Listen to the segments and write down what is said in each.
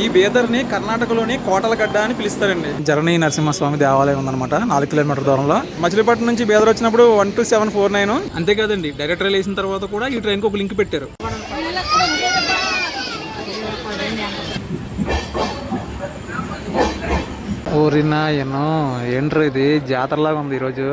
ఈ బీదర్ని కర్ణాటకలోని కోటలగడ్డ అని పిలుస్తారండి. జరణి నరసింహస్వామి దేవాలయం ఉందన్నమాట 4 కిలోమీటర్ దూరంలో. మచిలీపట్నం నుంచి బీదర్ వచ్చినప్పుడు 12749. అంతేకాదండి, డైరెక్ట్ రైలు వేసిన తర్వాత కూడా ఈ ట్రైన్కి ఒక లింక్ పెట్టారు. ఓరినాయనో, ఏంట్రా ఇది జాతరలాగా ఉంది ఈరోజు.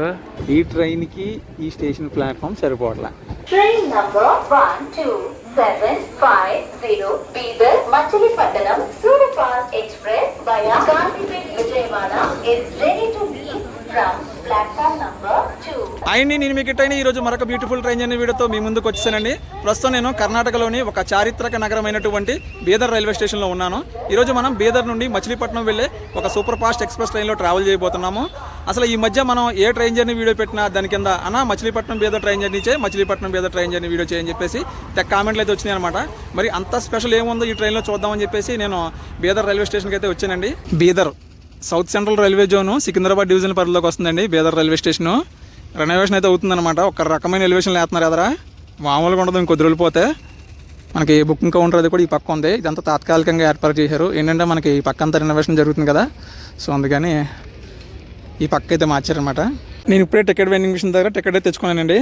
ఈ ట్రైన్కి ఈ స్టేషన్ ప్లాట్ఫామ్ సరిపోవట్లా. Train number 1275 Bidar Machilipatnam superfast express via Gandhipet Vijayawada is ready to leave from platform number 2. నేను మీకు ఇట్టయినా ఈరోజు మరొక బ్యూటిఫుల్ ట్రైన్ జర్నీ వీడియోతో మీ ముందుకు వచ్చేసానండి. ప్రస్తుతం నేను కర్ణాటకలోని ఒక చారిత్రక నగరమైనటువంటి బీదర్ రైల్వే స్టేషన్లో ఉన్నాను. ఈరోజు మనం బీదర్ నుండి మచిలీపట్నం వెళ్ళే ఒక సూపర్ ఫాస్ట్ ఎక్స్ప్రెస్ ట్రైన్లో ట్రావెల్ చేయబోతున్నాము. అసలు ఈ మధ్య మనం ఏ ట్రైన్ జర్నీ వీడియో పెట్టినా దాని కింద Machilipatnam Bidar train journey Machilipatnam Bidar train journey video చేయని చెప్పేసి కామెంట్లు అయితే వచ్చినాయి అనమాట. మరి అంత స్పెషల్ ఏముందో ఈ ట్రైన్లో చూద్దామని చెప్పేసి నేను బీదర్ రైల్వే స్టేషన్కి అయితే వచ్చానండి. Bidar south central railway zone Secunderabad division పరిధిలోకి వస్తుందండి బీదర్ రైల్వే స్టేషను. రెనోవేషన్ అయితే అవుతుందన్నమాట. ఒక రకమైన ఎలివేషన్లు వేస్తున్నారు ఎదరా, మామూలుగా ఉండదు. ఇంకొద్ది రోజులిపోతే మనకి బుకింగ్ కౌంటర్ అది కూడా ఈ పక్క ఉంది. ఇదంతా తాత్కాలికంగా ఏర్పాటు చేశారు. ఏంటంటే మనకి ఈ పక్క అంతా రెనోవేషన్ జరుగుతుంది కదా, సో అందుకని ఈ పక్క అయితే మార్చారనమాట. నేను ఇప్పుడే టికెట్ వెండింగ్ మిషన్ దగ్గర టికెట్ అయితే తెచ్చుకున్నానండి.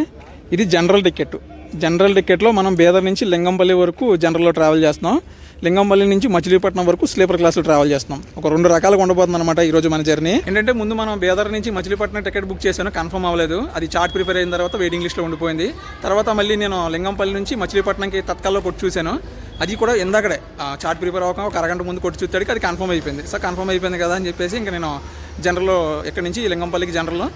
ఇది జనరల్ టికెట్. జనరల్ టికెట్లో మనం బీదర్ నుంచి లింగంపల్లి వరకు జనరల్లో ట్రావెల్ చేస్తున్నాం. లింగంపల్లి నుంచి మచిలీపట్నం వరకు స్లీపర్ క్లాస్లో ట్రావెల్ చేస్తున్నాం. ఒక 2 రకాలుగా ఉండబోతుంది అనమాట ఈరోజు మన జర్నీ. ఏంటంటే ముందు మనం బీదర్ నుంచి మచిలీపట్నం టికెట్ బుక్ చేశాను, కన్ఫర్మ్ అవ్వలేదు. అది చార్ట్ ప్రిపేర్ అయిన తర్వాత వెయిటింగ్ లిస్ట్లో ఉండిపోయింది. తర్వాత మళ్ళీ నేను లింగంపల్లి నుంచి మచిలీపట్నంకి తత్కాల్లో కొట్టి చూశాను. అది కూడా ఇందాకడే చార్ట్ ప్రిపేర్ అవ్వకుండా ఒక అరగంట ముందు కొట్టి చూస్తాడికి అది కన్ఫర్మ్ అయిపోయింది. సో కన్ఫర్మ్ అయిపోయింది కదా అని చెప్పేసి ఇంకా నేను జనరల్లో ఇక్కడ నుంచి లింగంపల్లికి జనరల్లో,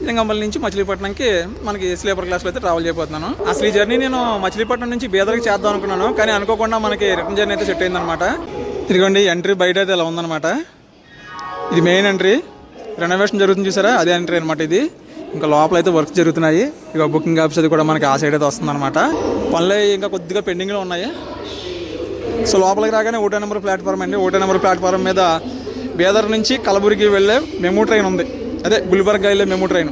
లింగంపల్లి నుంచి మచిలీపట్నంకి మనకి స్లీపర్ క్లాస్లో అయితే ట్రావెల్ చేయబోతున్నాను. అసలు ఈ జర్నీ నేను మచిలీపట్నం నుంచి బీదర్కి చేద్దాం అనుకున్నాను, కానీ అనుకోకుండా మనకి రిటర్న్ జర్నీ అయితే సెట్ అయిందనమాట. ఇదిగోండి ఎంట్రీ బయట అయితే ఇలా ఉందన్నమాట. ఇది మెయిన్ ఎంట్రీ, రెనోవేషన్ జరుగుతుంది చూసారా, అదే ఎంట్రీ అనమాట ఇది. ఇంకా లోపల అయితే వర్క్ జరుగుతున్నాయి. ఇక బుకింగ్ ఆఫీస్ అది కూడా మనకి ఆ సైడ్ అయితే వస్తుందన్నమాట. పనులు ఇంకా కొద్దిగా పెండింగ్లో ఉన్నాయి. సో లోపలికి రాగానే 1 నెంబర్ ప్లాట్ఫామ్ అండి. 1 నెంబర్ ప్లాట్ఫామ్ మీద బీదర్ నుంచి కలబుర్గి వెళ్ళే మెమూ ట్రైన్ ఉంది. అదే గుల్బర్గా వెళ్ళే మెమూ ట్రైన్.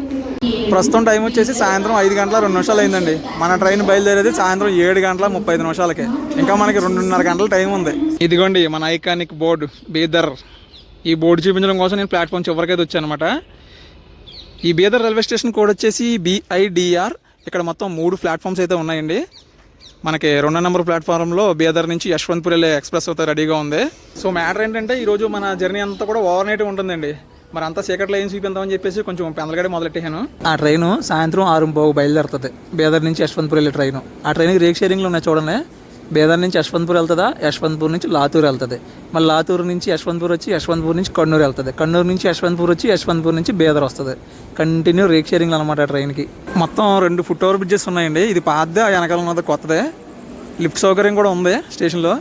ప్రస్తుతం టైం వచ్చేసి సాయంత్రం 5 గంటల 2 నిమిషాలు అయిందండి. మన ట్రైన్ బయలుదేరేది సాయంత్రం 7 గంటల 35 నిమిషాలకే. ఇంకా మనకి 2.5 గంటల టైం ఉంది. ఇదిగోండి మన ఐకానిక్ బోర్డు బీదర్. ఈ బోర్డు చూపించడం కోసం నేను ప్లాట్ఫామ్ చివరికైతే వచ్చాను అనమాట. ఈ బీదర్ రైల్వే స్టేషన్ కోడ్ వచ్చేసి BIDR. ఇక్కడ మొత్తం 3 ప్లాట్ఫామ్స్ అయితే ఉన్నాయండి. మనకి 2 నెంబర్ ప్లాట్ఫామ్లో బీదర్ నుంచి యశ్వంత్పూర్ వెళ్ళే ఎక్స్ప్రెస్ అయితే రెడీగా ఉంది. సో మ్యాటర్ ఏంటంటే ఈరోజు మన జర్నీ అంతా కూడా ఓవర్ నైట్ ఉంటుందండి. మరి అంతా చీకట్లో ఏం చూపిద్దామని చెప్పేసి కొంచెం పెందలగడే మొదలెట్టాను. ఆ ట్రైన్ సాయంత్రం 6:15 బయలుదేరుతుంది బీదర్ నుంచి యశ్వంత్పూర్ వెళ్ళే ట్రైన్. ఆ ట్రైన్కి రేక్ షేరింగ్లో ఉన్నాయి చూడండి. బీదర్ నుంచి యశ్వంత్పూర్ వెళ్తుందా, యశ్వంత్పూర్ నుంచి లాతూర్ వెళ్తుంది, మళ్ళీ లాతూర్ నుంచి యశ్వంత్పూర్ వచ్చి యశ్వంత్పూర్ నుంచి కన్నూరు వెళ్తుంది, కన్నూరు నుంచి యశ్వంత్పూర్ వచ్చి యశ్వంత్పూర్ నుంచి బీదర్ వస్తుంది. కంటిన్యూ రేక్ షేరింగ్లు అనమాట ట్రైన్కి. మొత్తం 2 ఫుట్ ఓవర్ బ్రిడ్జెస్ ఉన్నాయండి. ఇది పాతదే, ఆ వెనకాల ఉన్నది కొత్తదే. లిఫ్ట్ సౌకర్యం కూడా ఉంది స్టేషన్లో.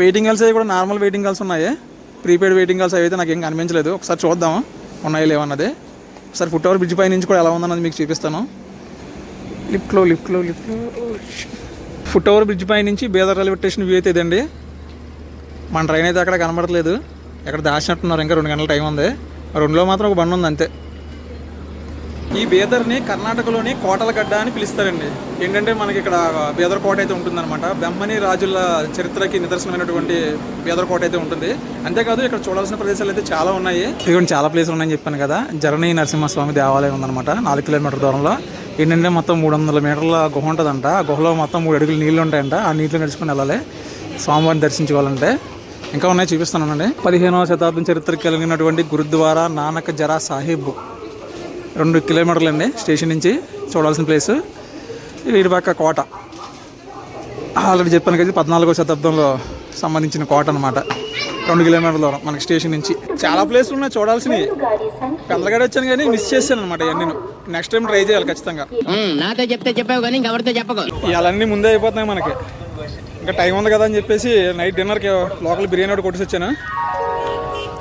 వెయిటింగ్ హాల్స్ అవి కూడా నార్మల్ వెయిటింగ్ హాల్స్ ఉన్నాయి. ప్రీపెయిడ్ వెయిటింగ్ హాల్స్ అయితే నాకు ఏం కనిపించలేదు. ఒకసారి చూద్దాం ఉన్నాయి లేవన్నది. ఒకసారి ఫుట్ ఓవర్ బ్రిడ్జ్ పై నుంచి కూడా ఎలా ఉందన్నది మీకు చూపిస్తాను. లిఫ్ట్లో ఫుట్ ఓవర్ బ్రిడ్జ్ పై నుంచి బీదర్ రైల్వే స్టేషన్ వ్యూ అయితే ఇదండి. మన ట్రైన్ అయితే అక్కడ కనబడట్లేదు, ఎక్కడ దాచినట్టున్నారు. ఇంకా 2 గంటల టైం ఉంది. 2లో మాత్రం ఒక బండి ఉంది అంతే. ఈ బీదర్ని కర్ణాటకలోని కోటలగడ్డ అని పిలుస్తారండి. ఏంటంటే మనకి ఇక్కడ బీదర్ కోట అయితే ఉంటుందన్నమాట. బెమ్మని రాజుల చరిత్రకి నిదర్శనమైనటువంటి బీదర్ కోట అయితే ఉంటుంది. అంతేకాదు ఇక్కడ చూడాల్సిన ప్రదేశాలు అయితే చాలా ఉన్నాయి. ఇదిగోండి చాలా ప్లేసులు ఉన్నాయని చెప్పాను కదా. జరణి నరసింహస్వామి దేవాలయం ఉందన్నమాట 4 కిలోమీటర్ దూరంలో. ఏంటంటే మొత్తం 300 మీటర్ల గుహ ఉంటుందంట. ఆ గుహలో మొత్తం 3 అడుగులు నీళ్ళు ఉంటాయంట. ఆ నీటిలో నడుచుకుని వెళ్ళాలి స్వామివారిని దర్శించుకోవాలంటే. ఇంకా ఉన్నాయి చూపిస్తానండి. 15వ శతాబ్దం చరిత్ర కలిగినటువంటి గురుద్వారా నానక్ జరా సాహిబ్ 2 కిలోమీటర్లు అండి స్టేషన్ నుంచి చూడాల్సిన ప్లేసు. వీడి పక్క కోట ఆల్రెడీ చెప్పాను కదా, 14వ శతాబ్దంలో సంబంధించిన కోట అనమాట. 2 కిలోమీటర్ల దూరం మనకి స్టేషన్ నుంచి. చాలా ప్లేసులు ఉన్నాయి చూడాల్సినవి. పెద్దగానే వచ్చాను కానీ మిస్ చేశాను అనమాట. ఇవన్నీ నెక్స్ట్ టైం ట్రై చేయాలి ఖచ్చితంగా. నాతో చెప్తే చెప్పావు కానీ ఎవరితో చెప్పకు. ఇవన్నీ ముందే అయిపోతున్నాయి మనకి. ఇంకా టైం ఉంది కదా అని చెప్పేసి నైట్ డిన్నర్కి లోకల్ బిర్యానీ ఒకటి కొట్టేసి వచ్చాను.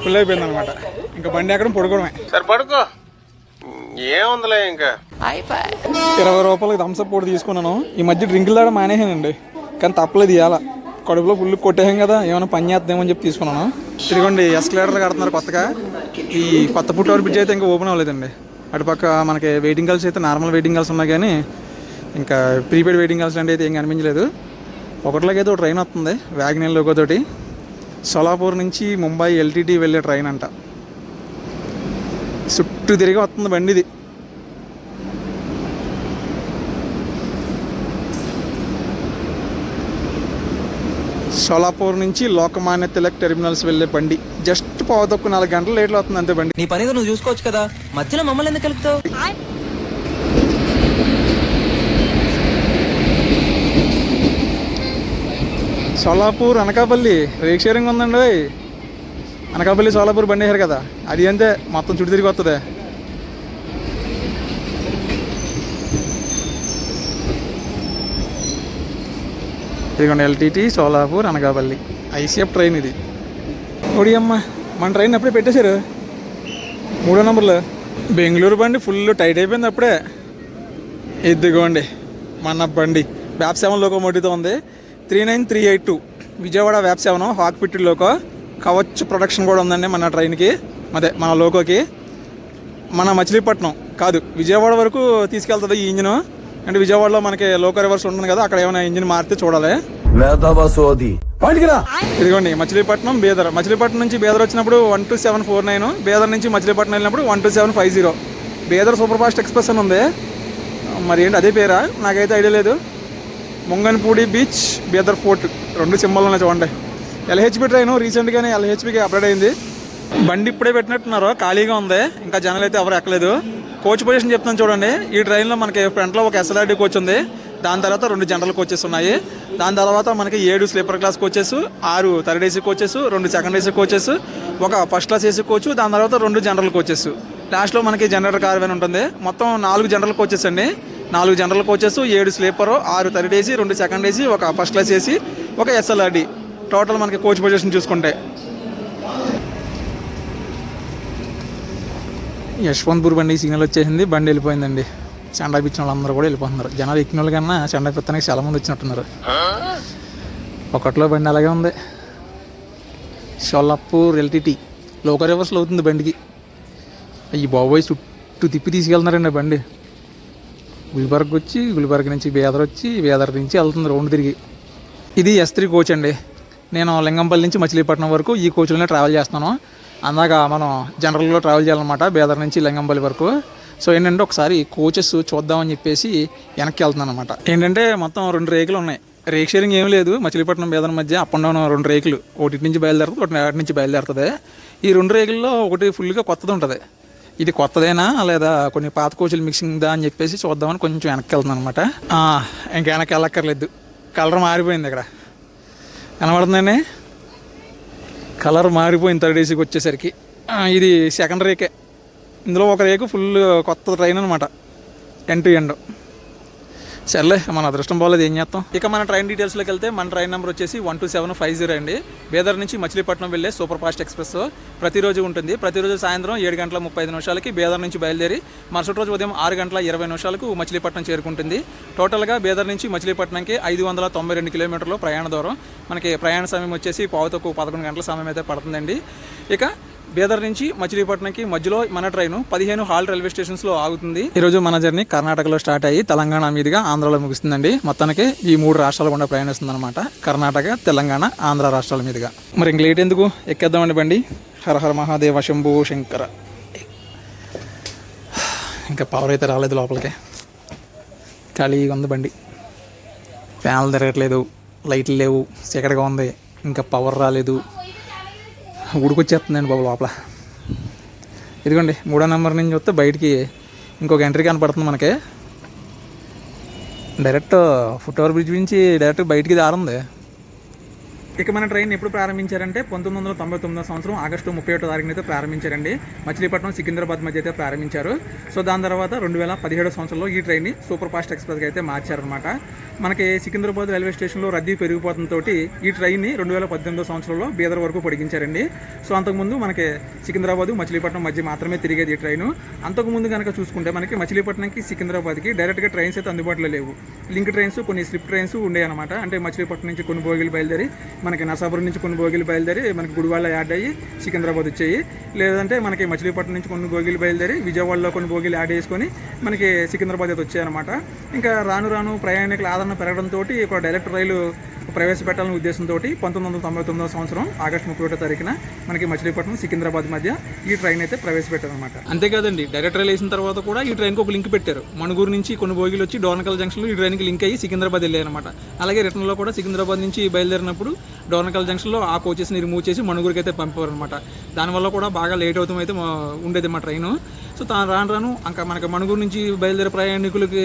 ఫుల్ అయిపోయింది అనమాట. ఇంకా బండి ఎక్కడ పడుకోవడమే. సరే పడుకో, ఏముందిలే ఇంకా. 20 రూపాయలకి థమ్స్అప్ కూడా తీసుకున్నాను. ఈ మధ్య డ్రింకులు తాగడం మానేసానండి, కానీ తప్పలేదు. ఇవాళ కడుపులో ఫుల్ కొట్టేసాం కదా, ఏమైనా పని చేద్దామని చెప్పి తీసుకున్నాను. తిరిగండి ఎస్కలేటర్ కడుతున్నారు కొత్తగా. ఈ కొత్త ఫుట్ ఓవర్ బ్రిడ్జ్ అయితే ఇంకా ఓపెన్ అవ్వలేదండి. అటుపక్క మనకి వెయిటింగ్ హాల్స్ అయితే నార్మల్ వెయిటింగ్ హాల్స్ ఉన్నాయి, కానీ ఇంకా ప్రీపెయిడ్ వెయిటింగ్ హాల్స్ అంటే అయితే ఏం కనిపించలేదు. ఒకటిలాగైతే ఒక ట్రైన్ వస్తుంది వ్యాగనర్ లోగో తోటి. సోలాపూర్ నుంచి ముంబై ఎల్టీటీ వెళ్ళే ట్రైన్ అంట. చుట్టూ తిరిగి వస్తుంది బండి ఇది. సోలాపూర్ నుంచి లోకమాన్య తిలక్ టెర్మినల్స్ వెళ్ళే బండి. జస్ట్ 4 గంటలు లేట్లో వస్తుంది అంతే బండి. నీ పని నువ్వు చూసుకోవచ్చు కదా, మధ్యలో మమ్మల్ని ఎందుకు కలుపుతావు? సోలాపూర్ అనకాపల్లి రేక్ షేరింగ్ ఉందండి. అనకాపల్లి సోలాపూర్ బండి వేసారు కదా, అది అంతే మొత్తం చుట్టూ తిరిగి వస్తుంది. ఇదిగోండి LTT Solapur Anakapalli ICF train ఇది. ఓడి అమ్మ, మన ట్రైన్ అప్పుడే పెట్టేశారు 3వ నెంబర్లో. బెంగళూరు బండి ఫుల్ టైట్ అయిపోయింది అప్పుడే. ఇదిగోండి మన బండి వ్యాప్ 7 లోకోమోటివ్తో ఉంది. 39382 విజయవాడ వ్యాప్ 7 HOG fitted loco. Kavach production కూడా ఉందండి మన ట్రైన్కి, అదే మన లోకోకి. మన మచిలీపట్నం కాదు విజయవాడ వరకు తీసుకెళ్తుంది ఈ ఇంజిన్. అంటే విజయవాడలో మనకి లోకో రివర్స్ ఉంటుంది కదా, అక్కడ ఏమైనా ఇంజిన్ మారితే చూడాలి. ఇదిగోండి మచిలీపట్నం బీదర్. మచిలీపట్నం నుంచి బీదర్ వచ్చినప్పుడు 12749, బీదర్ నుంచి మచిలీపట్నం వెళ్ళినప్పుడు 12750. బీదర్ సూపర్ ఫాస్ట్ ఎక్స్ప్రెస్ అని ఉంది, మరి ఏంటి అదే పేరా నాకైతే ఐడియా లేదు. ముంగన్పూడి బీచ్ బీదర్ ఫోర్ట్ 2 సింబల్ ఉన్నాయి చూడండి. ఎల్హెచ్బి ట్రైన్ రీసెంట్గానే ఎల్హెచ్బికి అప్డేట్ అయింది. బండి ఇప్పుడే పెట్టినట్టున్నారు, ఖాళీగా ఉంది, ఇంకా జనాలు అయితే ఎవరు ఎక్కలేదు. కోచ్ పొజిషన్ చెప్తాను చూడండి. ఈ ట్రైన్లో మనకి ఫ్రంట్లో ఒక ఎస్ఎల్ఆర్డి కోచ్ ఉంది, దాని తర్వాత 2 జనరల్ కోచెస్ ఉన్నాయి. దాని తర్వాత మనకి 7 sleeper class coaches, 6 third AC coaches, 2 second AC coaches, ఒక ఫస్ట్ క్లాస్ ఏసీ కోచ్, దాని తర్వాత 2 జనరల్ కోచెస్. లాస్ట్లో మనకి జనరల్ కార్వెన్ ఉంటుంది. మొత్తం 4 జనరల్ కోచెస్ అండి. 4 general coaches, 7 sleeper, 6 third AC, 2 second AC, ఒక ఫస్ట్ క్లాస్ ఏసీ, ఒక ఎస్ఎల్ఆర్డి. టోటల్ మనకి కోచ్ పొజిషన్ చూసుకుంటే. యశ్వంత్పూర్ బండి సిగ్నల్ వచ్చేసింది, బండి వెళ్ళిపోయిందండి. చెండా పిచ్చిన వాళ్ళందరూ కూడా వెళ్ళిపోతున్నారు. జనాలు ఎక్కిన వాళ్ళు కన్నా చెండా పిత్తనికి చాలా మంది వచ్చినట్టున్నారు. ఒకటిలో బండి అలాగే ఉంది. సోలాపూర్ ఎల్టీటీ లోకో రివర్స్లో అవుతుంది బండికి. ఈ బాబోయ్ చుట్టూ తిప్పి తీసుకెళ్తున్నారండి బండి. గుల్బర్గ్ వచ్చి, గుల్బర్గ్ నుంచి బీదర్ వచ్చి, బీదర్ నుంచి వెళ్తుంది రౌండ్ తిరిగి. ఇది S3 కోచ్ అండి. నేను లింగంపల్లి నుంచి మచిలీపట్నం వరకు ఈ కోచ్లోనే ట్రావెల్ చేస్తున్నాను. అందాక మనం జనరల్లో ట్రావెల్ చేయాలన్నమాట బీదర్ నుంచి లింగంపల్లి వరకు. సో ఏంటంటే ఒకసారి కోచెస్ చూద్దామని చెప్పేసి వెనక్కి వెళ్తున్నాను అనమాట. ఏంటంటే మొత్తం 2 రేకులు ఉన్నాయి. రేక్ షేరింగ్ ఏం లేదు, మచిలీపట్నం బీదర్ మధ్య అప్ అండ్ డౌన్ 2 రేకులు. ఒకటి నుంచి బయలుదేరుతుంది, ఒకటి అటు నుంచి బయలుదేరుతుంది. ఈ 2 రేకుల్లో ఒకటి ఫుల్గా కొత్తది ఉంటుంది. ఇది కొత్తదేనా లేదా కొన్ని పాత కోచులు మిక్సింగ్ దా అని చెప్పేసి చూద్దామని కొంచెం వెనక్కి వెళ్తున్నాను అనమాట. ఇంకా వెనక్కి వెళ్ళక్కర్లేదు, కలర్ మారిపోయింది. ఇక్కడ కనబడుతుందండి, కలర్ మారిపోయింది థర్డ్ ఏసీకి వచ్చేసరికి. ఇది సెకండ్ రేకే. ఇందులో ఒక రేకు ఫుల్ కొత్త ట్రైన్ అనమాట, ఎండ్ టు ఎండ్. సర్లే మన అదృష్టం బాగలేదు, ఏం చేస్తాం. ఇక మన ట్రైన్ డీటెయిల్స్లోకి వెళ్తే మన ట్రైన్ నెంబర్ వచ్చేసి 12750 అండి. బీదర్ నుంచి మచిలీపట్నం వెళ్ళే సూపర్ ఫాస్ట్ ఎక్స్ప్రెస్ ప్రతిరోజు ఉంటుంది. ప్రతిరోజు సాయంత్రం 7:35 బీదర్ నుంచి బయలుదేరి మరుసటి రోజు ఉదయం 6:20 మచిలీపట్నం చేరుకుంటుంది. టోటల్గా బీదర్ నుంచి మచిలీపట్నంకి 592 కిలోమీటర్లు ప్రయాణ దూరం. మనకి ప్రయాణ సమయం వచ్చేసి 11 గంటల సమయం అయితే పడుతుందండి. ఇక బీదర్ నుంచి మచిలీపట్నంకి మధ్యలో మన ట్రైన్ 15 హాల్ రైల్వే స్టేషన్స్లో ఆగుతుంది. ఈరోజు మన జర్నీ కర్ణాటకలో స్టార్ట్ అయ్యి తెలంగాణ మీదుగా ఆంధ్రాలో ముగుస్తుందండి. మొత్తానికి ఈ 3 రాష్ట్రాలు కూడా ప్రయాణిస్తుంది అనమాట. కర్ణాటక, తెలంగాణ, ఆంధ్ర రాష్ట్రాల మీదుగా. మరి ఇంక లేట్ ఎందుకు, ఎక్కేద్దామండి బండి. హర హర మహాదేవ శంభో శంకర. ఇంకా పవర్ అయితే రాలేదు లోపలికి, ఖాళీగా ఉంది బండి. ఫ్యాన్లు తిరగట్లేదు, లైట్లు లేవు, చీకటిగా ఉంది, ఇంకా పవర్ రాలేదు, ఉడికొచ్చేస్తుందండి బాబు లోపల. ఇదిగోండి 3వ నెంబర్ నుంచి వస్తే బయటికి ఇంకొక ఎంట్రీ కనపడుతుంది మనకి. డైరెక్ట్ ఫుట్ ఓవర్ బ్రిడ్జ్ నుంచి డైరెక్ట్ బయటికి దారుంది. ఇక మన ట్రైన్ ఎప్పుడు ప్రారంభించారంటే 1999 సంవత్సరం ఆగస్టు 31వ తారీఖున అయితే ప్రారంభించారండి. మచిలీపట్నం సికింద్రాబాద్ మధ్య అయితే ప్రారంభించారు. సో దాని తర్వాత 2017 సంవత్సరంలో ఈ ట్రైన్ని సూపర్ ఫాస్ట్ ఎక్స్ప్రెస్గా అయితే మార్చారనమాట. మనకి సికింద్రాబాద్ రైల్వే స్టేషన్లో రద్దీ పెరిగిపోవడంతో ఈ ట్రైన్ని 2018 సంవత్సరంలో బీదర్ వరకు పొడిగించారండి. సో అంతకుముందు మనకి సికింద్రాబాద్ మచిలీపట్నం మధ్య మాత్రమే తిరిగేది ఈ ట్రైను. అంతకుముందు కనుక చూసుకుంటే మనకి మచిలీపట్నంకి సికింద్రాబాద్కి డైరెక్ట్గా ట్రైన్స్ అయితే అందుబాటులో లేవు. లింక్ ట్రైన్స్, కొన్ని స్లిప్ ట్రైన్స్ ఉండేవి అనమాట. అంటే మచిలీపట్నం నుంచి కొన్ని బోగీలు బయలుదేరి మనకి నర్సాపురం నుంచి కొన్ని బోగీలు బయలుదేరి మనకి గుడివాళ్ళ యాడ్ అయ్యి సికింద్రాబాద్ వచ్చాయి. లేదంటే మనకి మచిలీపట్నం నుంచి కొన్ని బోగీలు బయలుదేరి విజయవాడలో కొన్ని బోగీలు యాడ్ చేసుకొని మనకి సికింద్రాబాద్ అయితే వచ్చాయన్నమాట. ఇంకా రాను రాను ప్రయాణికుల ఆదరణ పెరగడంతో ఒక డైరెక్ట్ రైలు ప్రవేశపెట్టాలనే ఉద్దేశంతో 1999 సంవత్సరం ఆగస్టు 31వ తారీఖున మనకి మచిలీపట్నం సికింద్రాబాద్ మధ్య ఈ ట్రైన్ అయితే ప్రవేశపెట్టారనమాట. అంతేకాదండి, డైరెక్ట్ రైల్ వేసిన తర్వాత కూడా ఈ ట్రైన్కి ఒక లింక్ పెట్టారు. మణుగూరు నుంచి కొన్ని బోగీలు వచ్చి డోర్నకల్ జంక్షన్లో ఈ ట్రైన్కి లింక్ అయ్యి సికింద్రాబాద్ వెళ్ళాయన్నమాట. అలాగే రిటర్న్లో కూడా సికింద్రాబాద్ నుంచి బయలుదేరినప్పుడు డోర్నకల్ జంక్షన్లో ఆ కోచెస్ని రిమూవ్ చేసి మణుగూరుకి అయితే పంపారనమాట. దానివల్ల కూడా బాగా లేట్ అవుతాం అయితే ఉండేది మా ట్రైను. సో రాను ఇంకా మనకి మణుగూరు నుంచి బయలుదేరే ప్రయాణికులకి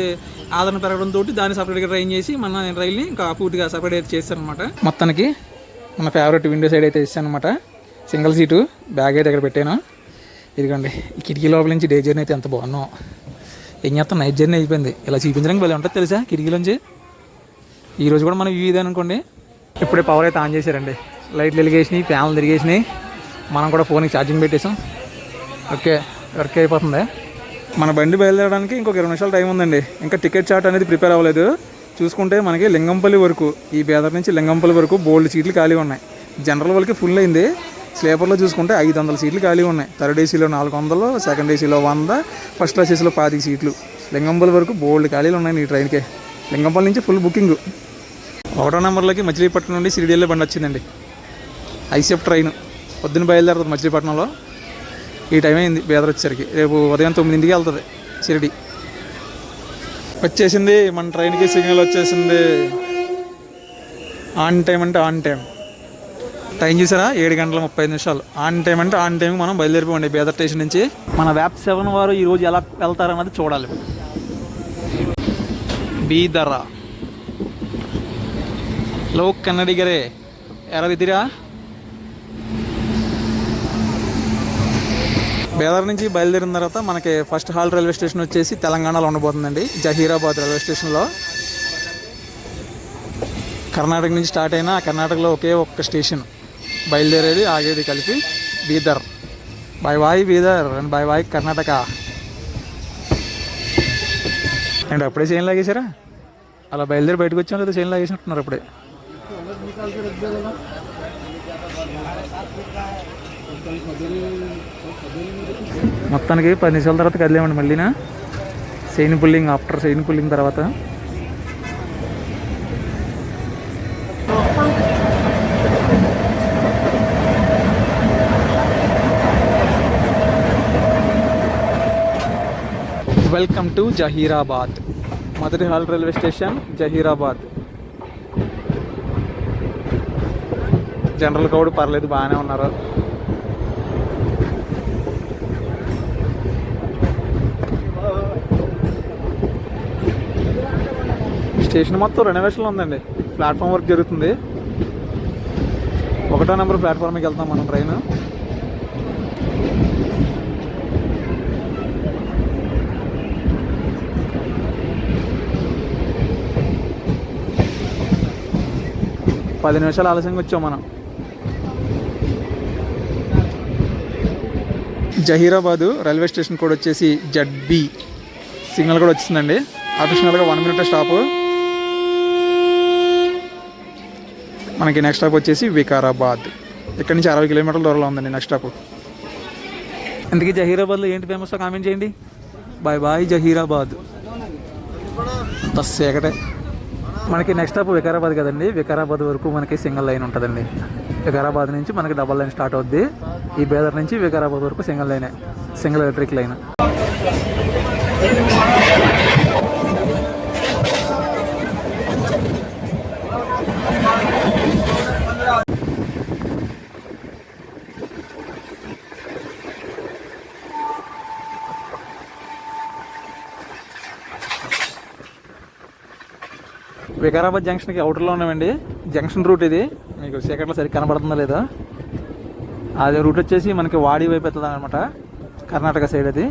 ఆదరణ పెరగడంతో దాన్ని సపరేట్గా ట్రైన్ చేసి మన రైల్ని ఇంకా పూర్తిగా సపరేట్ చేస్తారనమాట. మొత్తానికి మన ఫేవరెట్ విండో సైడ్ అయితే ఇస్తాను అనమాట. సింగిల్ సీటు బ్యాగ్ అయితే ఇక్కడ పెట్టాను. ఇదిగోండి, ఈ కిటికీ లోపల నుంచి డే జర్నీ అయితే ఎంత బాగున్నాం. ఏం చేస్తాం, నైట్ జర్నీ అయిపోయింది. ఇలా చూపించడానికి భలే ఉంటుంది తెలుసా కిటికీలోంచి. ఈరోజు కూడా మనం వ్యూ ఇదే అనుకోండి. ఇప్పుడే పవర్ అయితే ఆన్ చేశారండి. లైట్లు వెలిగేసినాయి, ఫ్యాన్లు తిరిగేసినాయి. మనం కూడా ఫోన్కి ఛార్జింగ్ పెట్టేసాం. ఓకే, వర్క్ అయిపోతుంది. మన బండి బయలుదేరడానికి ఇంకొక 20 నిమిషాలు టైం ఉందండి. ఇంకా టికెట్ చార్ట్ అనేది ప్రిపేర్ అవ్వలేదు. చూసుకుంటే మనకి లింగంపల్లి వరకు, ఈ బేదర్ నుంచి లింగంపల్లి వరకు బోల్డ్ సీట్లు ఖాళీ ఉన్నాయి. జనరల్ వాళ్ళకి ఫుల్ అయింది. స్లీపర్లో చూసుకుంటే 500 సీట్లు ఖాళీ ఉన్నాయి. థర్డ్ ఏసీలో 400, సెకండ్ ఏసీలో 100, ఫస్ట్ క్లాస్ ఏసీలో 25 సీట్లు. లింగంపల్లి వరకు బోల్డ్ ఖాళీలు ఉన్నాయి ఈ ట్రైన్కే. లింగంపల్లి నుంచి ఫుల్ బుకింగ్. 1వ నెంబర్లోకి మచిలీపట్నం నుండి సిరిడీలో బండి వచ్చిందండి. ఐసెఫ్ ట్రైన్ పొద్దున్న బయలుదేరుతుంది మచిలీపట్నంలో. ఈ టైం అయింది బేదర్ వచ్చేసరికి. రేపు ఉదయం 9ంటికి వెళ్తుంది షిరిడి. వచ్చేసింది మన ట్రైన్కి సిగ్నల్ వచ్చేసింది. ఆన్ టైం అంటే ఆన్ టైం. టైం చూసారా, 7 గంటల 35 నిమిషాలు. ఆన్ టైం అంటే ఆన్ టైం మనం బయలుదేరిపోండి బేదర్ స్టేషన్ నుంచి. మన వ్యాప్ 7 వారు ఈరోజు ఎలా వెళ్తారన్నది చూడాలి. బీదరా లోక్ కన్నడిగరే ఎరవిదిరా. బేదర్ నుంచి బయలుదేరిన తర్వాత మనకి ఫస్ట్ హాల్ రైల్వే స్టేషన్ వచ్చేసి తెలంగాణలో ఉండబోతుందండి, జహీరాబాద్ రైల్వే స్టేషన్లో. కర్ణాటక నుంచి స్టార్ట్ అయినా కర్ణాటకలో ఒకే ఒక్క స్టేషన్ బయలుదేరేది ఆగేది కలిపి Bidar. Bye bye Bidar and bye bye Karnataka. And అప్పుడే చైన్ లాగేశారా? అలా బయలుదేరి బయటకు వచ్చాం లేదా చైన్ లాగేసినట్టున్నారు అప్పుడే. మొత్తానికి 10 నిమిషాల తర్వాత కదిలేమండి మళ్ళీనా. Chain pulling, after chain pulling తర్వాత వెల్కమ్ టు జహీరాబాద్. మొదటి halt railway station Zaheerabad. General కూడా పర్లేదు, బాగానే ఉన్నారు. స్టేషన్ మొత్తం రెనోవేషన్లో ఉందండి. ప్లాట్ఫామ్ వర్క్ జరుగుతుంది. 1వ నెంబర్ ప్లాట్ఫామ్కి వెళ్తాం మనం ట్రైన్. పది నిమిషాలు ఆలస్యంగా వచ్చాం మనం. జహీరాబాదు రైల్వే స్టేషన్ కూడా వచ్చేసి ZB. సిగ్నల్ కూడా వచ్చిందండి. అడిషనల్గా 1 మినిట్ స్టాప్. మనకి నెక్స్ట్ స్టాప్ వచ్చేసి వికారాబాద్. ఇక్కడ నుంచి 60 కిలోమీటర్ల దూరంలో ఉందండి నెక్స్ట్ స్టాప్. అందుకే జహీరాబాద్లో ఏంటి ఫేమస్ కామెంట్ చేయండి. Bye bye Zaheerabad. అంత సేకటే. మనకి నెక్స్ట్ స్టాప్ వికారాబాద్ కదండి. వికారాబాద్ వరకు మనకి సింగిల్ లైన్ ఉంటుందండి. వికారాబాద్ నుంచి మనకి డబల్ లైన్ స్టార్ట్ అవుద్ది. ఈ బేదర్ నుంచి వికారాబాద్ వరకు సింగిల్ లైనే, సింగిల్ ఎలక్ట్రిక్ లైన్. వికారాబాద్ జంక్షన్కి అవుటర్లో ఉన్నామండి. జంక్షన్ రూట్ ఇది. మీకు చీకట్లో సరిగ్గా కనబడుతుందా లేదా? అదే రూట్ వచ్చేసి మనకి వాడి వైపు వెళ్తుంది అనమాట, కర్ణాటక సైడ్. అది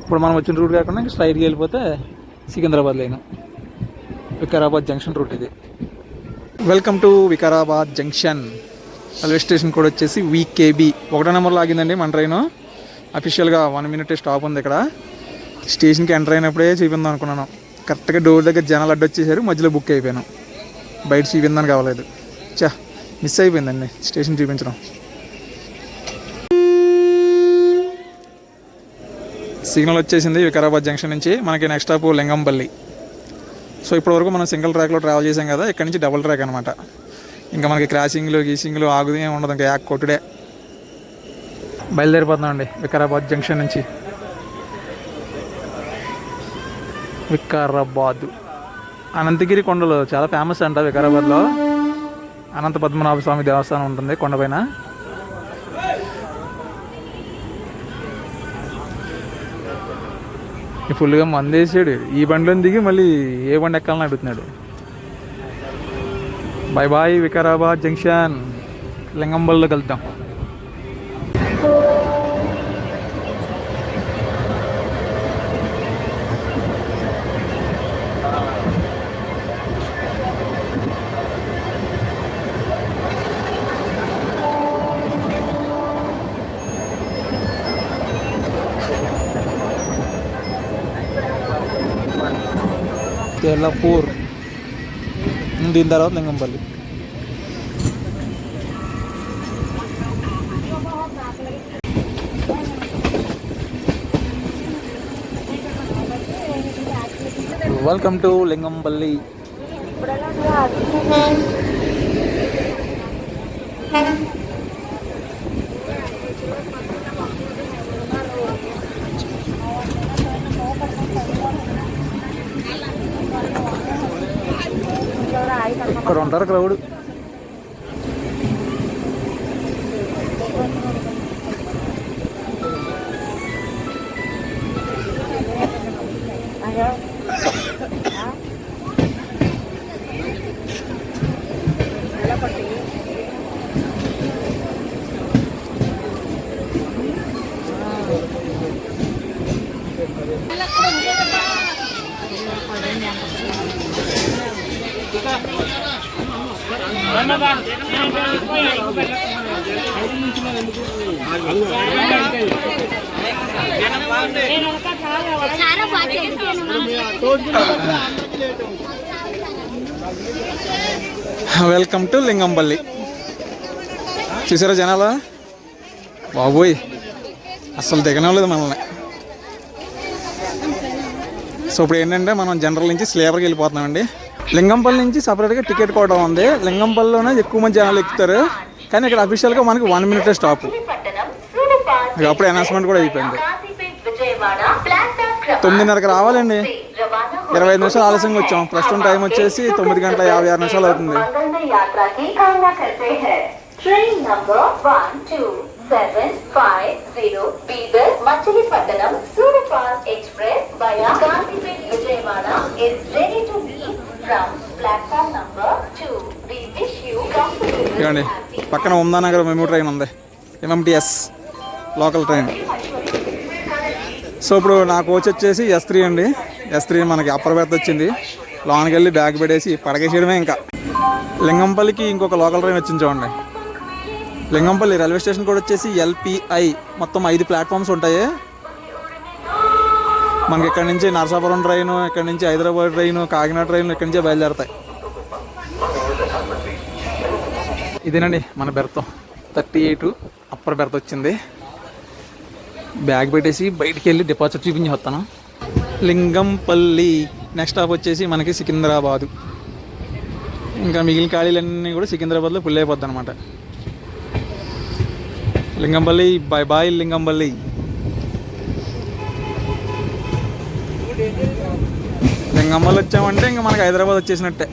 ఇప్పుడు మనం వచ్చిన రూట్ కాకుండా ఇంకా స్ట్రైట్గా వెళ్ళిపోతే Secunderabad line. Vikarabad junction route ఇది. Welcome to Vikarabad junction. Railway station కూడా వచ్చేసి VKB. 1వ నెంబర్లో ఆగిందండి మన ట్రైన్. అఫీషియల్గా 1 మినిట్ స్టాప్ ఉంది ఇక్కడ. స్టేషన్కి ఎంటర్ అయినప్పుడే చూపిందాం అనుకున్నాను. కరెక్ట్గా డోర్ దగ్గర జనాలు అడ్డొచ్చేసారు. మధ్యలో బుక్ అయిపోయాను. బయట చూపిందని కావలేదు. మిస్ అయిపోయిందండి స్టేషన్ చూపించడం. సిగ్నల్ వచ్చేసింది వికారాబాద్ జంక్షన్ నుంచి. మనకి నెక్స్ట్ స్టాప్ లింగంపల్లి. సో ఇప్పటివరకు మనం సింగిల్ ట్రాక్లో ట్రావెల్ చేసాం కదా, ఇక్కడ నుంచి డబుల్ ట్రాక్ అనమాట. ఇంకా మనకి క్రాసింగ్లు గీసింగ్లు ఆగుదే ఉండదు, ఇంకా యాక్ కొట్టుడే. బయలుదేరిపోతున్నాం అండి వికారాబాద్ జంక్షన్ నుంచి. వికారాబాద్ అనంతగిరి కొండలు చాలా ఫేమస్ అంట వికారాబాద్లో. అనంత పద్మనాభ స్వామి దేవస్థానం ఉంటుంది కొండపైన. ఫుల్గా మందేసాడు. ఈ బండిలో దిగి మళ్ళీ ఏ బండి ఎక్కాలని అడుగుతున్నాడు. Bye bye Vikarabad junction. లింగంబల్లో కలుద్దాం. తెల్లపూర్, దీని తర్వాత లింగంపల్లి. Welcome to Lingampalli. ఇక్కడ ఉంటారు క్రౌడ్. Welcome to Lingampalli. చూసారా జనాలు, బాబోయ్ అసలు దిగనలేదు మనల్ని. సో ఇప్పుడు ఏంటంటే మనం జనరల్ నుంచి స్లీపర్కి వెళ్ళిపోతున్నామండి. లింగంపల్లి నుంచి సపరేట్గా టికెట్ కూడా ఉంది. లింగంపల్లిలోనే ఎక్కువ మంది జనాలు ఎక్కుతారు, కానీ ఇక్కడ అఫీషియల్గా మనకి 1 minute స్టాప్. అప్పుడే అనౌన్స్మెంట్ కూడా అయిపోయింది. 9:30కి రావాలండి. 25 నిమిషాలు ఆలస్యంగా వచ్చాం. ప్రస్తుతం టైం వచ్చేసి 9:56 అవుతుంది. Train number 1250 Bidar Machilipatnam superfast express via Gandhipet Vijayawada is ready to leave from platform number 2. We wish you comfortable. చూడండి పక్కన ఉమ్దానగర్ మెమూ ట్రైన్ ఉంది, MMTS లోకల్ ట్రైన్. సో ఇప్పుడు నా కోచ్ వచ్చేసి S3 అండి. S3 మనకి అప్పర్ బెర్త్ వచ్చింది. లోనికి వెళ్ళి బ్యాగ్ పెట్టేసి పడకేసేయడమే. ఇంకా లింగంపల్లికి ఇంకొక లోకల్ ట్రైన్ వచ్చింది చూడండి. లింగంపల్లి రైల్వే స్టేషన్ కూడా వచ్చేసి LPI. మొత్తం 5 ప్లాట్ఫామ్స్ ఉంటాయి. మనకి ఇక్కడ నుంచి నరసాపురం ట్రైను, ఇక్కడ నుంచి హైదరాబాద్ ట్రైను, కాకినాడ ట్రైన్లు ఇక్కడి నుంచే బయలుదేరుతాయి. ఇదేనండి మన బెర్త్ 38 అప్పర్ బెర్త్ వచ్చింది. బ్యాగ్ పెట్టేసి బయటికి వెళ్ళి డిపాజిట్ చూపించి వస్తాను. లింగంపల్లి నెక్స్ట్ స్టాప్ వచ్చేసి మనకి సికింద్రాబాదు. ఇంకా మిగిలిన ఖాళీలన్నీ కూడా సికింద్రాబాద్లో ఫుల్ అయిపోద్ది అనమాట. Lingampally bye bye Lingampally. లింగంపల్లి వచ్చామంటే ఇంకా మనకి హైదరాబాద్ వచ్చేసినట్టే.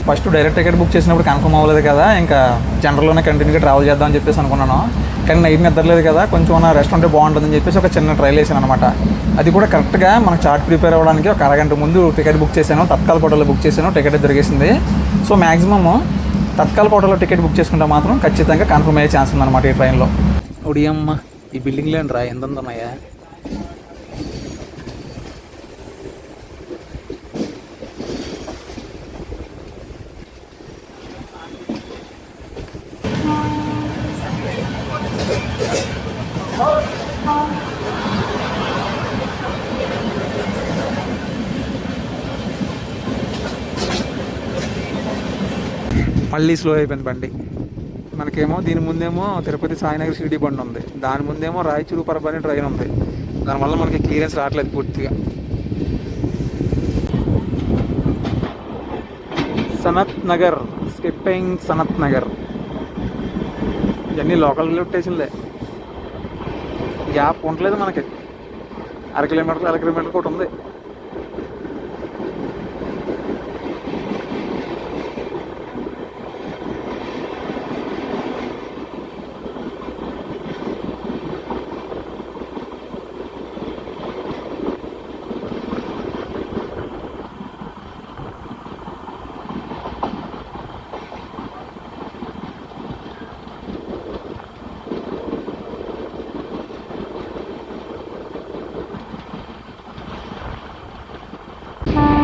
ఫస్ట్ డైరెక్ట్ టికెట్ బుక్ చేసినప్పుడు కన్ఫర్మ్ అవ్వలేదు కదా, ఇంకా జనరల్లోనే కంటిన్యూగా ట్రావెల్ చేద్దామని చెప్పేసి అనుకున్నాను. కానీ నైట్ నిద్రలేదు కదా, కొంచెం రెస్ట్ ఉంటే బాగుంటుందని చెప్పేసి ఒక చిన్న ట్రైల్ వేసాను అనమాట. అది కూడా కరెక్ట్గా మనకు చార్ట్ ప్రిపేర్ అవ్వడానికి ఒక అరగంట ముందు టికెట్ బుక్ చేశాను. తత్కాల్ పోర్టల్లో బుక్ చేశాను, టికెట్ దొరికేసింది. సో మ్యాక్సిమమ్ తత్కాల్ పోర్టల్లో టికెట్ బుక్ చేసుకుంటే మాత్రం ఖచ్చితంగా కన్ఫర్మ్ అయ్యే ఛాన్స్ ఉందన్నమాట ఈ ట్రైన్లో. ఉడియమ్మ ఈ బిల్డింగ్లో రా ఎంత ఉన్నాయా. మళ్ళీ స్లో అయిపోయింది బండి. మనకేమో దీని ముందేమో తిరుపతి సాయినగర్ షిరిడి బండి ఉంది, దాని ముందేమో రాయచూరు పరబని ట్రైన్ ఉంది. దానివల్ల మనకి క్లియరెన్స్ రావట్లేదు పూర్తిగా. సనత్ నగర్, స్కిప్పింగ్ సనత్ నగర్, ఇవన్నీ లోకల్ రైల్వే స్టేషన్లే. గ్యాప్ ఉండలేదు మనకి, 1 కిలోమీటర్ 1 కిలోమీటర్ కూడా ఉంది.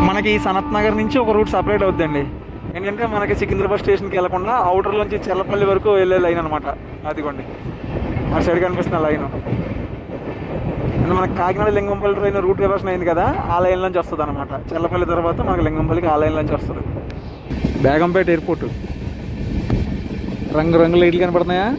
మనకి ఈ సనత్ నగర్ నుంచి ఒక రూట్ సపరేట్ అవుతుందండి. ఏంటంటే మనకి సికింద్రాబాద్ స్టేషన్కి వెళ్ళకుండా అవుటర్ నుంచి చెల్లపల్లి వరకు వెళ్ళే లైన్ అనమాట. అదిగోండి ఆ సైడ్ కనిపిస్తున్న లైన్. అంటే మనకి Kakinada Lingampalli train route reversion అయింది కదా, ఆ లైన్ నుంచి వస్తుంది అనమాట. చెల్లపల్లి తర్వాత మనకి లింగంపల్లికి ఆ లైన్ నుంచి వస్తుంది. బేగంపేట ఎయిర్పోర్ట్, రంగు లైట్లు కనపడుతున్నాయా?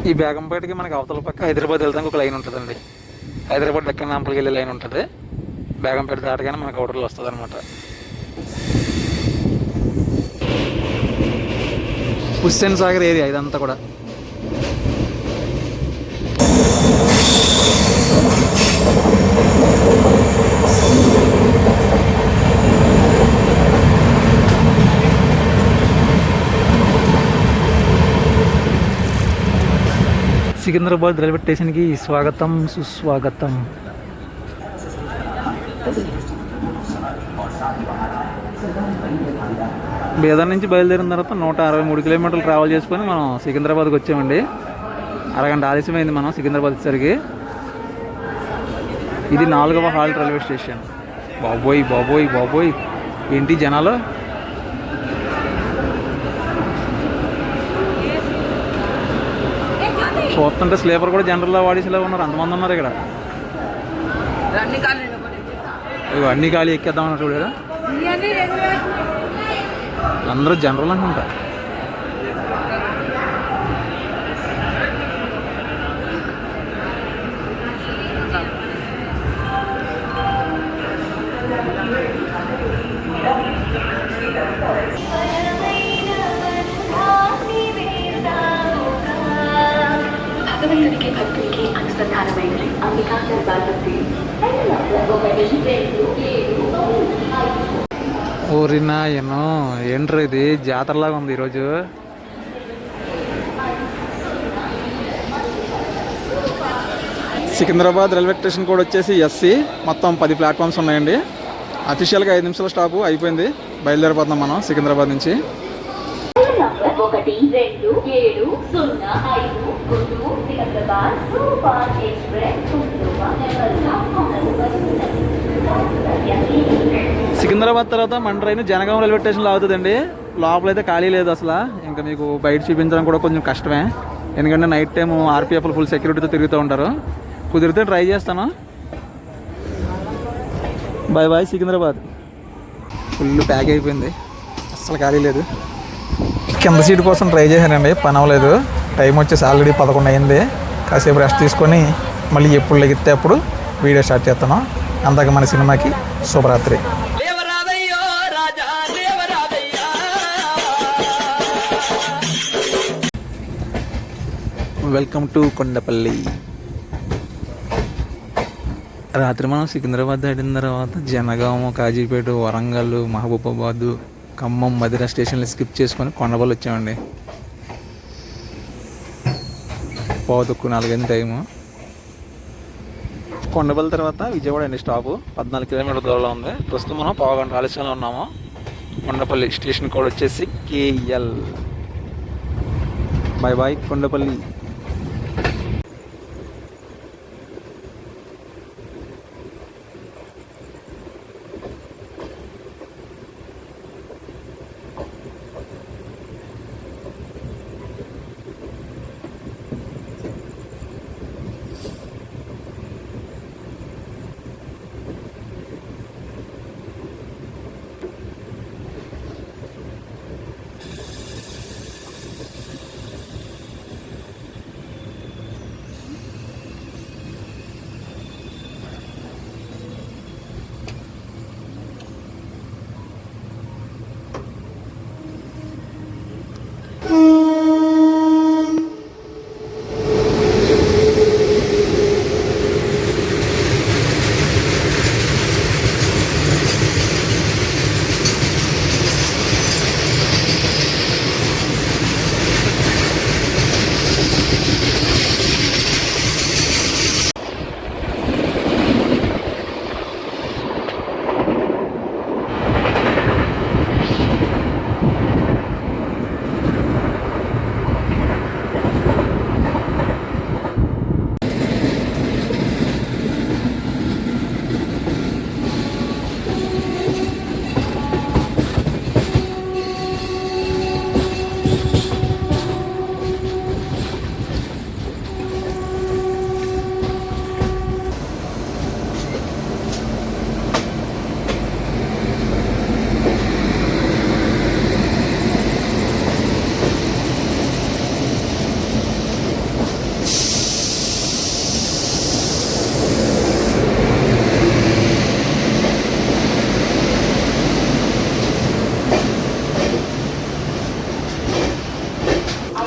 ఈ బేగంపేటకి మనకి అవతల పక్క హైదరాబాద్ వెళ్తానికి ఒక లైన్ ఉంటుందండి. హైదరాబాద్ దక్కన్ నాంపల్కి వెళ్ళే లైన్ ఉంటుంది. బేగంపేట దాటగానే మనకు అవుటర్లో వస్తుంది అనమాట. హుస్సేన్ సాగర్ ఏరియా ఇదంతా కూడా. సికింద్రాబాద్ రైల్వే స్టేషన్కి స్వాగతం సుస్వాగతం. బీదర్ నుంచి బయలుదేరిన తర్వాత 163 కిలోమీటర్లు ట్రావెల్ చేసుకొని మనం సికింద్రాబాద్కి వచ్చామండి. అరగంట ఆలస్యమైంది మనం సికింద్రాబాద్ వచ్చేసరికి. ఇది 4వ హాల్ట్ రైల్వే స్టేషన్. బాబోయ్ బాబోయ్ బాబోయ్ ఏంటి జనాలు! చూస్తుంటే స్లీపర్ కూడా జనరల్లో వాడేసేలా ఉన్నారు, అంతమంది ఉన్నారు ఇక్కడ. అన్ని ఖాళీ ఎక్కేద్దామన్నారు చూడరా, అందరూ జనరల్ అనుకుంటా. భగవంతుడికి భక్తుడికి అనుసంధానమైనది అంబికా దర్బార్ భక్తి. ఊరినా ఎన్నో ఏంట్రా ఇది జాతరలాగా ఉంది ఈరోజు. సికింద్రాబాద్ రైల్వే స్టేషన్ కూడా వచ్చేసి ఎస్సీ. మొత్తం 10 ప్లాట్ఫామ్స్ ఉన్నాయండి. అఫీషియల్గా 5 నిమిషాల స్టాపు అయిపోయింది. బయలుదేరిపోతున్నాం మనం సికింద్రాబాద్ నుంచి. 12705 గుంటూరు సికింద్రాబాద్ సూపర్ ఎక్స్ప్రెస్. సికింద్రాబాద్ తర్వాత మన ట్రైన్ జనగాం రైల్వే స్టేషన్లో అవుతుందండి. లోపలైతే ఖాళీ లేదు అసలు. ఇంకా మీకు బయట చూపించడం కూడా కొంచెం కష్టమే, ఎందుకంటే నైట్ టైం ఆర్పిఎఫ్లు ఫుల్ సెక్యూరిటీతో తిరుగుతూ ఉంటారు. కుదిరితే ట్రై చేస్తాను. Bye bye Secunderabad. Full pack అయిపోయింది, అస్సలు ఖాళీ లేదు. కింద సీట్ కోసం ట్రై చేశానండి, పని అవ్వలేదు. టైం వచ్చేసి ఆల్రెడీ 11 అయింది. కాసేపు రెస్ట్ తీసుకొని మళ్ళీ ఎప్పుడు లెగితే అప్పుడు వీడియో స్టార్ట్ చేస్తాను. అందాక మన సినిమాకి శుభరాత్రి. Welcome to Kondapalli. రాత్రి మనం సికింద్రాబాద్ దాటిన తర్వాత జనగాం, కాజీపేట, వరంగల్, మహబూబాబాద్, ఖమ్మం, మధిర స్టేషన్లు స్కిప్ చేసుకొని కొండపల్లి వచ్చామండి. 3:45 టైము. కొండపల్లి తర్వాత విజయవాడ అండి స్టాపు. 14 కిలోమీటర్ల దూరంలో ఉంది. ప్రస్తుతం మనం పావుగంట ఆలస్యంలో ఉన్నాము. కొండపల్లి స్టేషన్ కోడ్ వచ్చేసి KL. Bye bye Kondapalli.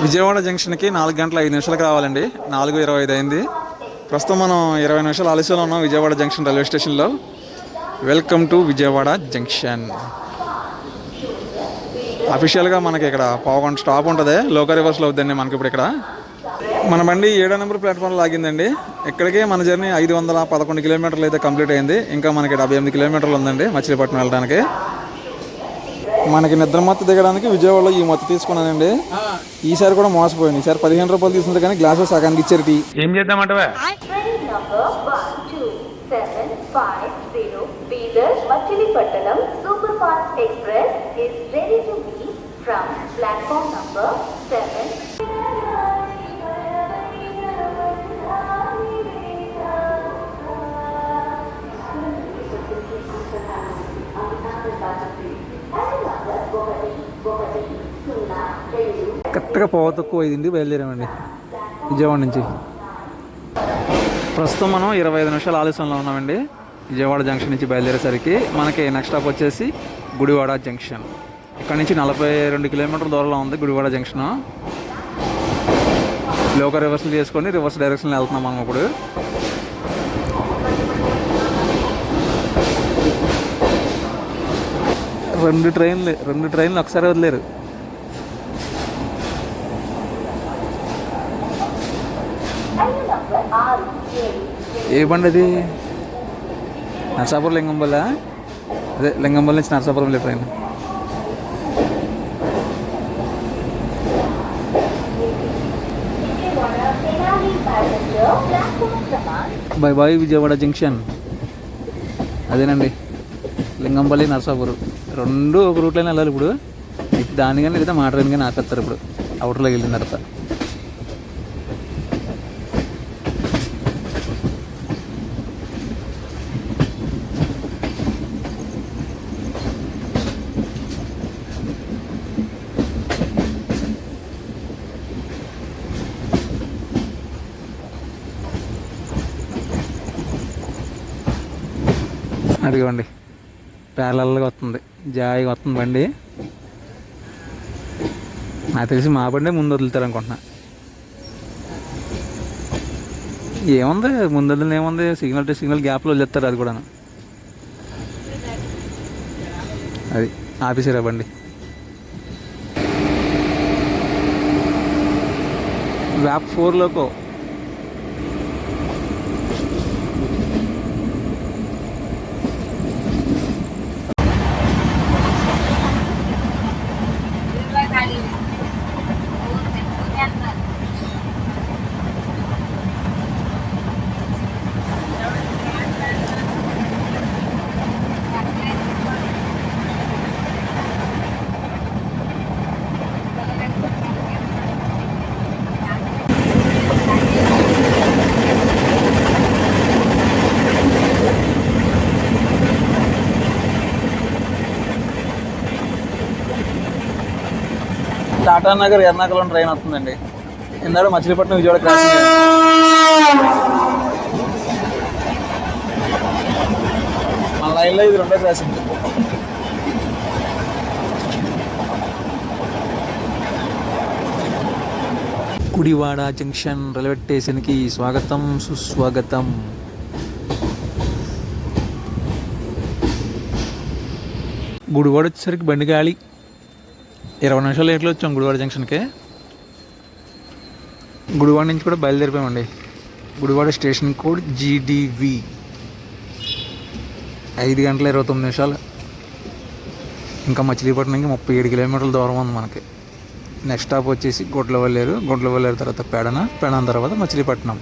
Vijayawada జంక్షన్కి 4 గంటల 5 నిమిషాలకు రావాలండి. 4:25 అయింది. ప్రస్తుతం మనం 20 నిమిషాలు ఆలస్యంలో ఉన్నాం విజయవాడ జంక్షన్ రైల్వే స్టేషన్లో. Welcome to Vijayawada junction. అఫీషియల్గా మనకి ఇక్కడ పావుగంట స్టాప్ ఉంటుంది. లోకల్ రివర్స్లో అవుతుందండి మనకి ఇప్పుడు ఇక్కడ. మన బండి 7వ నెంబర్ ప్లాట్ఫామ్లో ఆగిందండి. ఇక్కడికే మన జర్నీ 511 కిలోమీటర్లు అయితే కంప్లీట్ అయింది. ఇంకా మనకి 78 కిలోమీటర్లు ఉందండి మచిలీపట్నం వెళ్ళడానికి. మనకి నిద్రమత్తు దిగడానికి విజయవాడలో ఈ మత్తు తీసుకున్నానండి. ఈసారి కూడా మోసపోయింది. ఈసారి 15 రూపాయలు తీసుకుంటే కానీ గ్లాసు సగానికి ఇచ్చారు టీ. ఏం చేద్దామంటవా? Train number 12750 Bidar Machilipattanam Superfast Express is ready to leave from platform number 7. కరెక్ట్గా 5:05 బయలుదేరామండి విజయవాడ నుంచి. ప్రస్తుతం మనం 25 నిమిషాల ఆలస్యంలో ఉన్నామండి విజయవాడ జంక్షన్ నుంచి బయలుదేరేసరికి. మనకి నెక్స్ట్ స్టాప్ వచ్చేసి గుడివాడ జంక్షన్. ఇక్కడ నుంచి 42 కిలోమీటర్ల దూరంలో ఉంది గుడివాడ జంక్షన్. లోకల్ రివర్స్లు చేసుకొని రివర్స్ డైరెక్షన్లో వెళ్తున్నాం మనం ఇప్పుడు. రెండు ట్రైన్లు ఒకసారి వదిలేరు. ఏ బండి అది? నర్సాపురం లింగంపల్లి. అదే లింగంపల్లి నుంచి నర్సాపురం వెళ్ళే train. Bye bye Vijayawada junction. అదేనండి లింగంపల్లి నర్సాపురం రెండు ఒక రూట్లోనే వెళ్ళాలి ఇప్పుడు. దాని కానీ లేదా మా ట్రైన్ కానీ ఆపేస్తారు ఇప్పుడు అవుటర్లోకి వెళ్ళిన తర్వాత. అదిగోండి ప్యారలల్గా వస్తుంది, జాయిగా వస్తుంది బండి. నాకు తెలిసి మా బండి ముందు వదులుతారు అనుకుంటున్నా. ఏముంది ముందు వదిలిన ఏముంది, సిగ్నల్ టు సిగ్నల్ గ్యాప్లో వదిలేస్తారు. అది కూడా అది ఆఫీసరా బండి. వ్యాప్ 4 లోకో టాటానగర్ ఎర్నాకుళం ట్రైన్ వస్తుందండి. ఇందాక మచిలీపట్నం విజయవాడ క్రాసింగ్. మన లైన్లో ఇది రెండో క్రాసింగ్. గుడివాడ జంక్షన్ రైల్వే స్టేషన్కి స్వాగతం సుస్వాగతం. గుడివాడ వచ్చేసరికి బండి గాలి 20 నిమిషాలు లేట్లో వచ్చాం గుడివాడ జంక్షన్కి. గుడివాడ నుంచి కూడా బయలుదేరిపోయామండి. Gudivada station code GDV. 5 గంటల 29 నిమిషాలు. ఇంకా మచిలీపట్నంకి 37 కిలోమీటర్ల దూరం ఉంది మనకి. నెక్స్ట్ స్టాప్ వచ్చేసి గొడ్లవల్లేరు. గొడ్లవల్లేరు తర్వాత పెడన తర్వాత మచిలీపట్నం.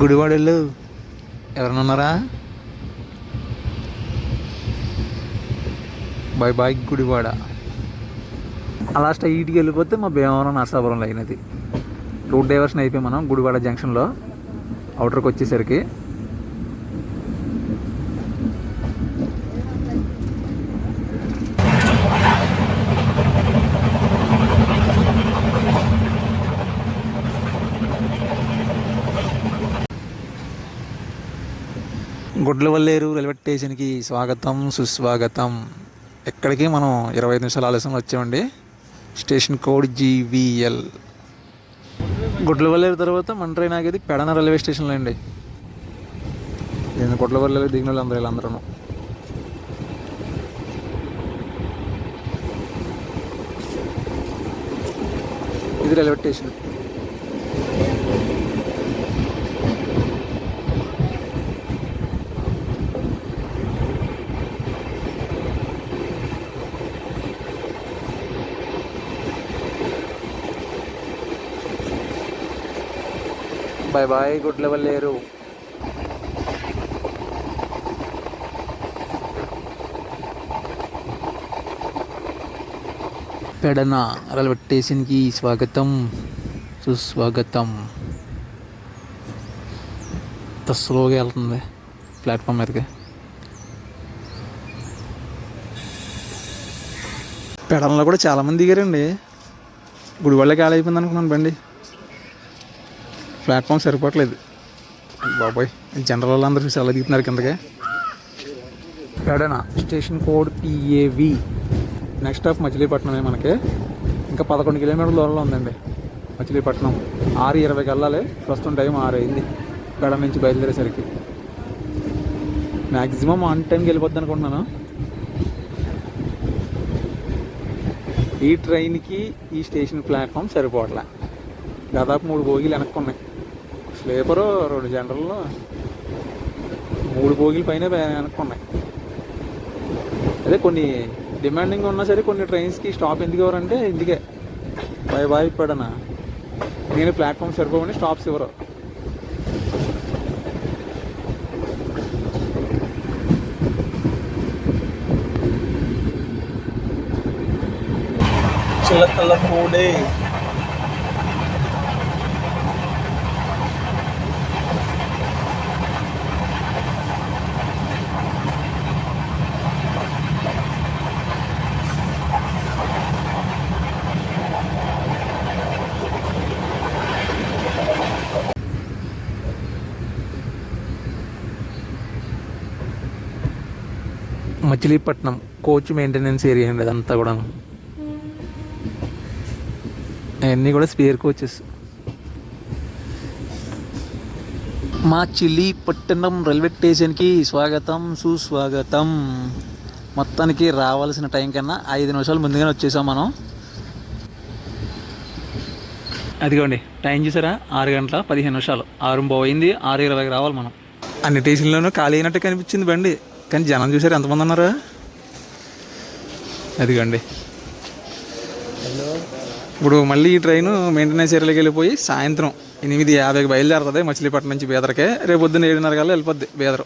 గుడివాడలు ఎవరైనా ఉన్నారా? Bye bye Gudivada. అలా స్ట్రైట్కి వెళ్ళిపోతే మా భీమవరం నరసాపురం లైన్ అది. రూట్ డైవర్షన్ అయిపోయి మనం గుడివాడ జంక్షన్లో అవుటర్కి వచ్చేసరికి. గుడ్లవల్లేరు రైల్వే స్టేషన్కి స్వాగతం సుస్వాగతం. ఎక్కడికి మనం 25 నిమిషాలు ఆలస్యంలో వచ్చామండి. Station code GVL. గుడ్లవల్లేరు తర్వాత మన ట్రైన్ ఆగేది పెడన రైల్వే స్టేషన్లో అండి. నేను గుడ్లవల్లేరు దిగిన వాళ్ళు వీళ్ళందరూ. ఇది railway station. Bye bye Gudlavalleru. Pedana railway స్టేషన్కి స్వాగతం సుస్వాగతం. అంత స్లోగా వెళ్తుంది ప్లాట్ఫామ్ మీదకి. పెడనలో కూడా చాలామంది దిగారండి. గుడివాళ్ళకి ఖాళీ అయిపోయింది అనుకున్నాను బండి. ప్లాట్ఫామ్ సరిపోవట్లేదు బాబాయ్. జనరల్ వాళ్ళందరూ చూసి అలా దిగుతున్నారు కిందకి. Pedana station code PAV. Next stop మచిలీపట్నమే మనకి. ఇంకా 11 కిలోమీటర్ల దూరంలో ఉందండి మచిలీపట్నం. 6:20కి వెళ్ళాలి. ప్రస్తుతం టైం 6 అయింది పెడన నుంచి బయలుదేరేసరికి. మ్యాక్సిమం ఆన్ టైంకి వెళ్ళిపోద్ది అనుకుంటున్నాను. ఈ ట్రైన్కి ఈ స్టేషన్ ప్లాట్ఫామ్ సరిపోవట్లే. దాదాపు 3 బోగీలు వెనక్కి ఉన్నాయి. స్లీపరు 2 జనరల్లో 3 బోగీల పైన వెనక్కి ఉన్నాయి. అదే కొన్ని డిమాండింగ్ ఉన్నా సరే కొన్ని ట్రైన్స్కి స్టాప్ ఎందుకు ఇవ్వరంటే ఇందుకే. Bye bye Pedana. నేను ప్లాట్ఫామ్ సరిపోవని స్టాప్స్ ఇవ్వరు. చిలకల పూడే. మచిలీపట్నం కోచ్ మెయింటెనెన్స్ ఏరియా అండి అదంతా కూడా. అవన్నీ కూడా స్పేర్ కోచెస్. మచిలీపట్నం రైల్వే స్టేషన్కి స్వాగతం సుస్వాగతం. మొత్తానికి రావాల్సిన టైం కన్నా 5 నిమిషాలు ముందుగానే వచ్చేసాం మనం. అదిగోండి టైం చూసారా, 6 గంటల 15 నిమిషాలు. 6:30 అయింది. 6:20కి రావాలి మనం. అన్ని స్టేషన్లోనూ ఖాళీ అయినట్టు కనిపించింది బండి. కానీ జనం చూసారు ఎంతమంది ఉన్నారా. అదిగోండి. ఇప్పుడు మళ్ళీ ఈ ట్రైన్ మెయింటెనెన్స్ ఏరియాలోకి వెళ్ళిపోయి సాయంత్రం 8:50కి బయలుదేరుతుంది మచిలీపట్నం నుంచి బీదర్కే. రేపు పొద్దున్న 7:30 కల్లా వెళ్ళిపోద్ది బీదర్.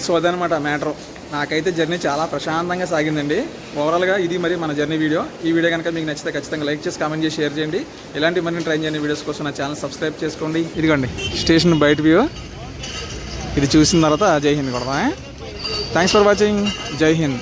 సో అదనమాట మ్యాటర్. నాకైతే జర్నీ చాలా ప్రశాంతంగా సాగిందండి. ఓవరాల్గా ఇది మరి మన జర్నీ వీడియో. ఈ వీడియో కనుక మీకు నచ్చితే ఖచ్చితంగా లైక్ చేసి కామెంట్ చేసి షేర్ చేయండి. ఇలాంటి మరిన్ని ట్రైన్ జర్నీ వీడియోస్ కోసం నా ఛానల్ సబ్స్క్రైబ్ చేసుకోండి. ఇదిగోండి స్టేషన్ బయట వ్యూ. ఇది చూసిన తర్వాత జై హింద్ కొడదాం. Thanks for watching. జై హింద్.